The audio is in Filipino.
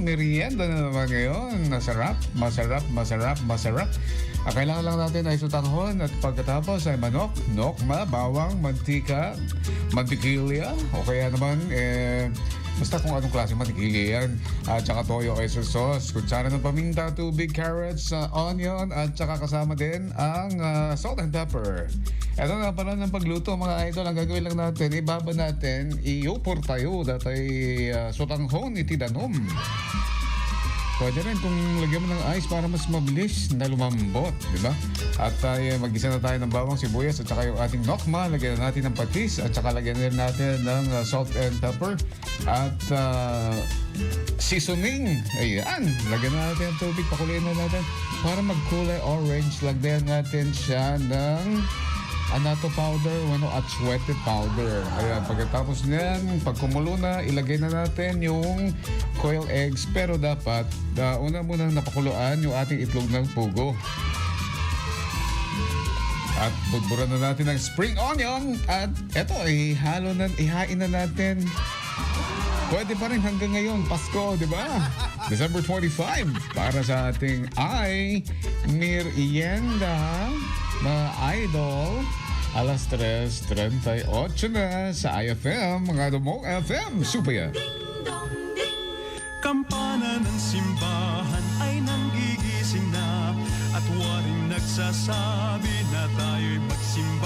merienda na naman ngayon. Masarap, masarap, masarap, masarap. Ang kailangan lang natin ay sutanghon at pagkatapos ay manok, nokma, bawang, mantika, mantikilya, o kaya naman, basta kung anong klase mantikilya yan. At saka toyo queso sauce, kutsara ng paminta, tubig, carrots, onion, at saka kasama din ang salt and pepper. Ito na pala ng pagluto mga idol. Ang gagawin lang natin, ibaba natin, iyupor tayo, datay sutanghon itidanom. Pwede rin kung lagyan mo ng ice para mas mabilis na lumambot, di ba? At mag-isa na tayo ng bawang, sibuyas at saka yung ating nokma. Lagyan na natin ng patis at saka lagyan rin natin ng salt and pepper at seasoning. Ayan, lagyan na natin ng tubig, pakuloyin na natin para magkulay orange. Lagyan natin siya ng anato powder, atsuete powder. Ayan, pagkatapos niyan, pag kumulo na, ilagay na natin yung quail eggs. Pero dapat, una munang napakuluan yung ating itlog ng pugo. At budburan na natin ng spring onion. At eto, ihain na natin. Pwede pa rin hanggang ngayon, Pasko, di ba? December 25, para sa ating merienda, mga idol. Alas 3:38 na sa IFM, mga Dumong FM. Super yan. Kampana ng simbahan ay nanggigising na at waring nagsasabi na tayo'y magsimba.